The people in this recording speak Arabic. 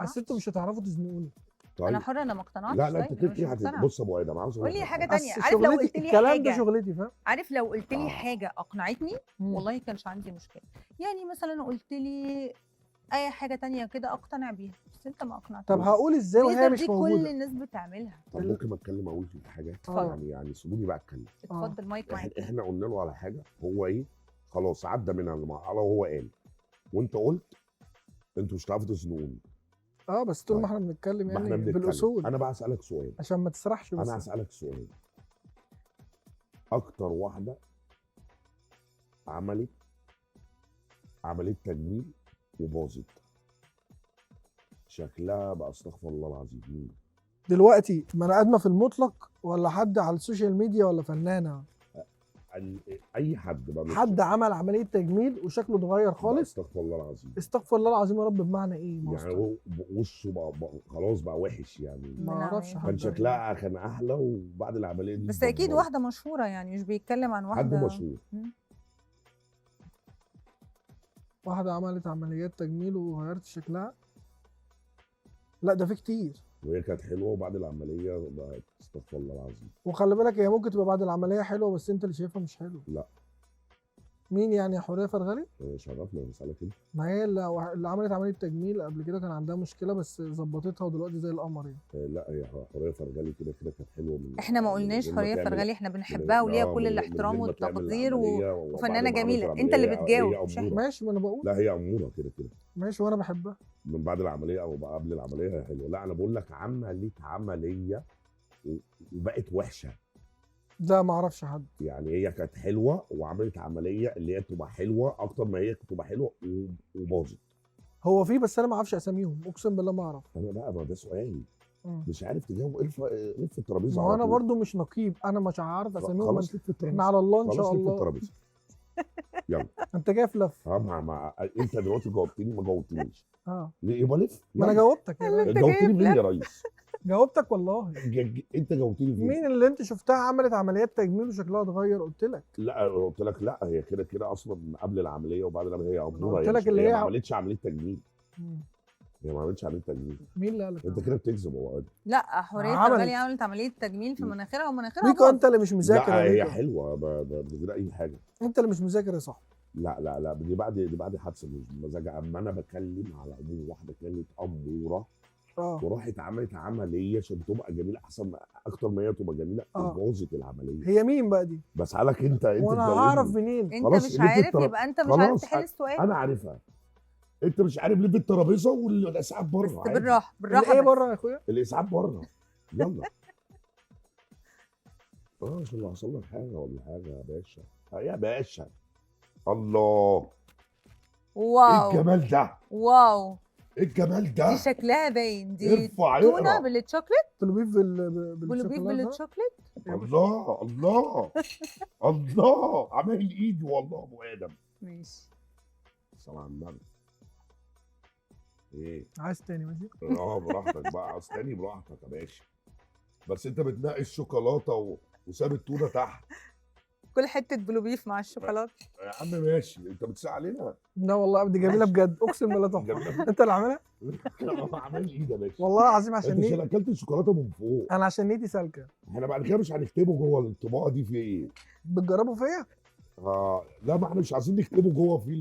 بس انتوا مش هتعرفوا تزنقوني. طيب انا حره، انا ما اقتنعتش. لا طيب انت أنا كده مش كده مقتنعة. بص يا ابو ادم، عاوز قول لي حاجه بس تانية. عارف لو قلت لي الكلام ده حاجه، شغلتي، فاهم؟ عارف لو قلت لي آه. حاجه اقنعتني والله كانش عندي مشكله. يعني مثلا قلت لي اي حاجه تانية كده اقتنع بيها، بس انت ما اقنعتنيش. طب هقول ازاي وهي الليزر مش دي كل موجوده؟ الناس بتعملها. طب ممكن اتكلم اقول في حاجه؟ اتفضل. يعني سيبوني بقى اتكلم. اتفضل مايك معاك. احنا قلنا له على حاجه، هو ايه خلاص عدى منها المرحله وهو قال، وانت قلت انتوا مش هتعرفوا تزنقوني. بس طول ما طيب. احنا بنتكلم ما يعني احنا بنتكلم. بالاصول، انا بقى اسالك سؤال، عشان ما تسرحش. بس انا هسالك سؤال. اكتر واحده عملت عمليه تجميل وباظت شكلها بقى استغفر الله العظيم مين؟ دلوقتي بني ادمه في المطلق، ولا حد على السوشيال ميديا، ولا فنانه؟ اي حد بقى حد عمل عمليه تجميل وشكله اتغير خالص. استغفر الله العظيم. استغفر الله العظيم يا رب، بمعنى ايه؟ يعني هو وشه بقى خلاص بقى وحش يعني. ما اعرفش كان حد. شكلها كان احلى وبعد العمليه دي بس اكيد اتدمرت. واحده مشهوره، يعني مش بيتكلم عن واحده حد مشهور. واحده عملت عمليات تجميل وغيرت شكلها؟ لا ده في كتير. وهي كانت حلوه وبعد العمليه بقت استغفر الله العظيم. وخلي بالك هي ممكن تبقى بعد العمليه حلوه، بس انت اللي شايفها مش حلوه. لا. مين يعني؟ يا حوريه فرغلي؟ شرفنا بسالك انت. ما هي اللي عملت عمليه تجميل قبل كده كان عندها مشكله، بس ظبطتها ودلوقتي زي القمر يعني. لا هي حوريه فرغلي كده كده كانت حلوه من احنا ما قلناش حوريه فرغلي، احنا بنحبها وليها كل الاحترام والتقدير وفنانه جميله. انت اللي بتجاوب مش احنا. ماشي، ما انا بقول. لا هي اموره كده كده. ماشي وانا بحبها. من بعد العمليه او قبل العمليه هي حلوه. لا انا بقول لك عملت عمليه وبقت وحشه. لا ما اعرفش حد. يعني هي كانت حلوه وعملت عمليه اللي هي تبقى حلوه اكتر ما هي تبقى حلوه وباظت. هو في، بس انا ما اعرفش اساميهم، اقسم بالله ما اعرف. انا بقى ما ده سؤالي. مش عارف تجاوب. الف الترابيزه. ما هو انا برضو مش نقيب، انا مش عارف اساميهم. خلاص لف الترابيزه. احنا على الله ان شاء خلاص لف الله. الترابيزه. يلا. انت جاي في لف. انت دلوقتي جاوبتني ما جاوبتنيش. ليه يبقى لف. ما انا جاوبتك. جاوبتني فين يا ريس؟ جاوبتك والله. انت جاوبتني فين؟ مين اللي انت شفتها عملت عمليات تجميل وشكلها اتغير؟ قلت لك. لا قلت لك لا، هي كده كده اصلا قبل العمليه وبعد العمليه هي اموره. قلت لك اللي هي هي ما عملتش عمليه تجميل. هي ما عملتش عمليه تجميل. مين اللي قالك؟ انت كده بتكذب يا واد. لا حوريه فرغلي عملت عمليه تجميل في مناخيرها ومناخيرها ميكو انت اللي مش مذاكر. لا هي حلوه من غير اي حاجه. انت اللي مش مذاكر يا صاحبي. لا دي بعد حادثه مش بمزاجها. اما انا بتكلم على عموم واحده كانت اموره وراحت عملت عمليه عشان تبقى جميله احسن اكتر ما هي تبقى جميله وبوظت العمليه. هي مين بقى دي؟ بسالك انت وانا هعرف منين؟ انت مش عارف يبقى انت مش عارف تحل السؤال. انا عارفها. انت مش عارف ليه في الترابيزه والاسعاف بره. بس بالراحه بالراحه. ايه بره يا اخويا؟ الاسعاف بره. يلا. عشان لو حصل لك حاجه ولا حاجه يا باشا. يا باشا. الله. واو. ايه الجمال ده؟ واو. ايه الجمال ده؟ دي شكلها باين. دي ارفع تونه بالشوكليت. بلوبيف بالشوكليت. الله الله الله. عمال ايدي والله ابو ادم. ماشي. الصلاه على النبي. ايه؟ عايز تاني؟ ماشي. براحتك بقى. عايز تاني براحتك يا باشا. بس انت بتنقي الشوكولاته وساب التونه تحت. كل حته بلوبيف مع الشوكولاته. يا عم ماشي. انت بتساعد علينا؟ لا والله دي جميله بجد، اقسم بالله تحفه. انت اللي عاملها؟ عامل ايدي يا باشا والله العظيم. عشان انت اكلت الشوكولاته من فوق. انا عشان نيتي سالكه. احنا بعد كده مش هنكتبه جوه الطباعه دي في ايه؟ بتجربوا فيا؟ لا ما احنا مش عايزين نكتبه جوه في